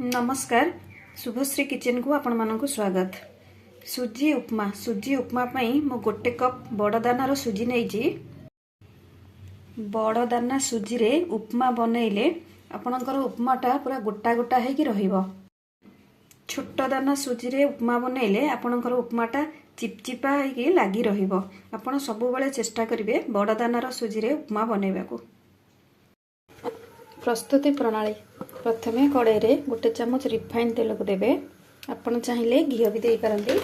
नमस्कार शुभश्री किचन को आपण मानक स्वागत। सुजी उपमा पई मो गोटे कप बड़ दानार सुजी नहीं। बड़ दाना सुजी रे उपमा बनइले आपणकर उपमाटा पूरा गोटा गोटा हेकी रहिबो। छोट दाना सुजी रे उपमा बनइले आपणकर उपमाटा चिपचिपा हेकी लागी रहिबो। आपण सब बेले चेष्टा करिवे बड़ दानार सुजी रे उपमा बनइबाकू। प्रस्तुति प्रणाली प्रथमे कड़ाई रे गोटे चमच रिफाइंड तेल को देबे। आपण चाहिए घी भी दे पारंती।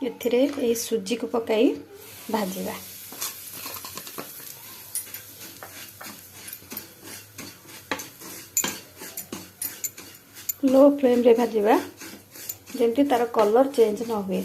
एथिरे ए सुजी को पकाई भाजिबा। लो फ्लेम रे भाजिबा जेमती तार कलर चेंज न हुए।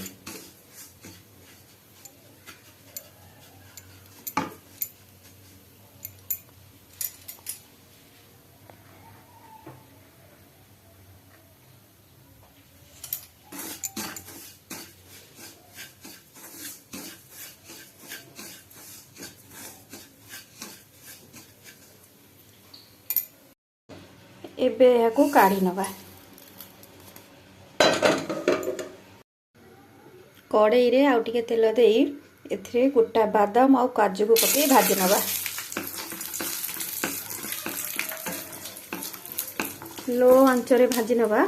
एबे याकू काढ़ी नवा। कड़ाई रे आउ टिके तेल देई एथिरे गोटा बादाम आउ काजू को पके भाजी नवा। लो आंच रे भाजी नवा।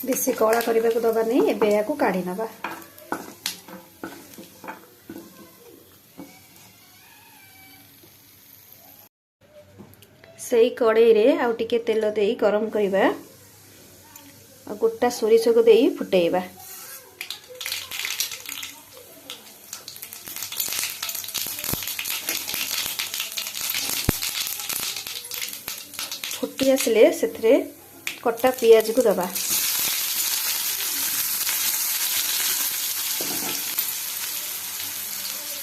बेसी कला करबा को दबा नहीं। एबे याकू काढ़ी नवा। सही कड़ाई रे आउ टिके तेल देई गरम करिबा। आ गोटा सोरिष को देई फुटेइबा। फुटी आसले सेथरे कटा पियाज को दबा।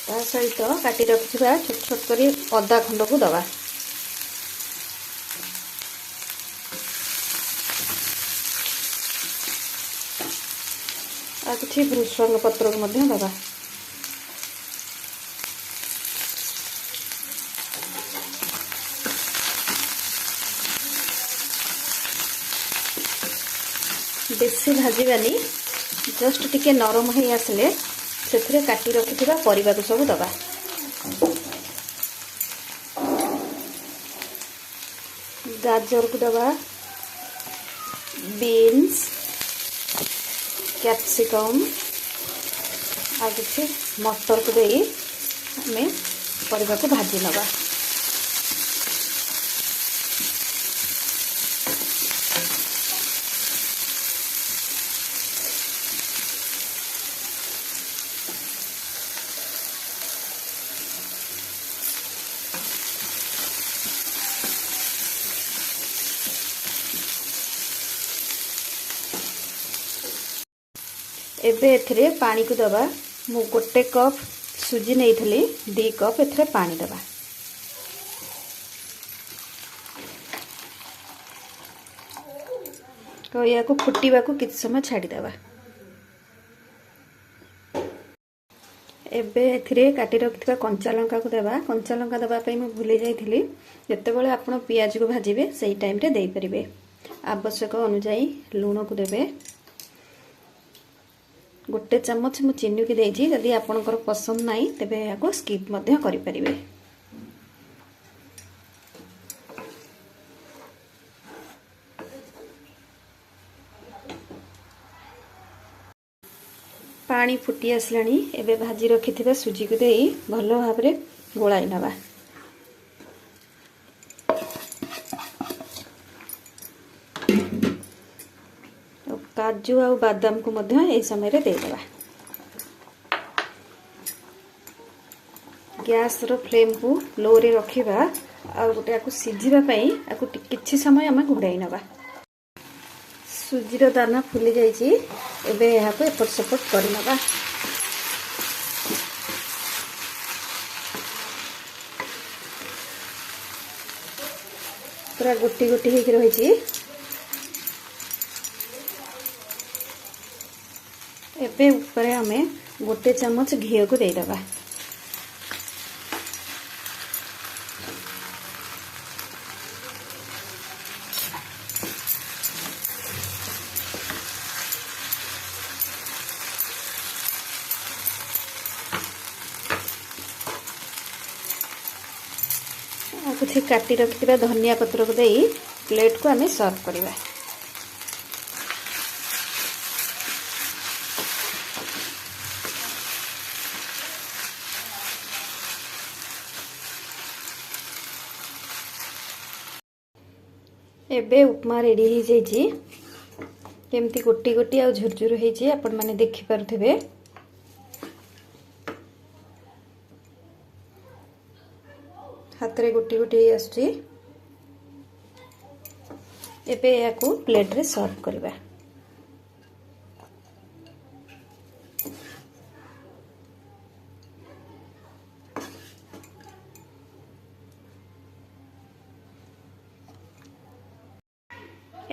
ता सहित काटी रखिबा छोट छोट करी अदा खंड को दबा। आ किछि भृषंग पत्र को मध्य दबा। बेसी भाजीबानी जस्ट टिके नरम हे आसले सेथरे काटी रखिथिबा परिबा को सब दबा। गाजर को दबा। बीन्स कैप्सिकम आ किछि मटर को देई हमें परिबा को भाजी नवा। एबे एथिरे पानी को दबा। मु गोटे कप सुजी नहीं थली 2 कप एथिरे पानी दबा। तो या को फुटीबा को किछ समय छाडी दबा। एबे एथिरे काटी रखितबा कंचा लंका को देबा। कंचा लंका दबा पई मु भूली जाइथिली। जते बेले आपण पियाज को भाजिबे सेही टाइम रे देई परिबे। आवश्यक अनुसार लूण को देबे। गोटे चम्मच मु चीनी की देइछि। यदि आपनकर पसंद नाही तेबे याको स्किप मध्य करि परिबे। पानी फुटी आसलानी। एबे भाजी रखिथिबा सुजी को देई भलो भाबरे गोळाई नबा। काजू और बादाम को मध्य ए समय रे दे देबा। गैस रो फ्लेम को लो रे रखिबा। आ गोटे को सिझिबा पई आकु किछि समय हम घुड़ाई नबा। सुजी रो दाना फुली जाइछि। एबे यहा पे एपट सेपट करि नबा। पूरा गोटी गोटी हेकि रहिछि। एबे ऊपर हमें गोटे चम्मच घी को देदबा। କିଛି କାଟି ରଖିଥିବା ଧନିଆ ପତ୍ରକୁ ଦେଇ ପ୍ଲେଟକୁ ଆମେ ସର୍ଭ କରିବା। ଏବେ ଉପମା ରେଡ଼ି ହେଇଯାଇଛି। କେମିତି ଗୋଟି ଗୋଟି ଆଉ ଝୁରଝୁର ହେଇଛି ଆପଣ ମାନେ ଦେଖିପାରୁଥିବେ। ହାତରେ ଗୋଟି ଗୋଟି ହେଇ ଆସୁଛି। ଏବେ ଏହାକୁ ପ୍ଲେଟରେ ସର୍ଭ କରିବା।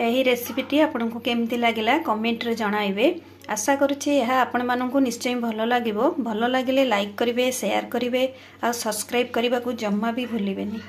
ଏହି ରେସିପିଟି ଆପଣଙ୍କୁ କେମିତି ଲାଗିଲା କमेंटରେ ଜଣାଇବେ। आशा करुछि यह आपण माननकु निश्चय भल लागिबो। भल लागिले लाइक करिवे, शेयर करिवे आ सब्सक्राइब करने को जम्मा भी भूलिबेनी।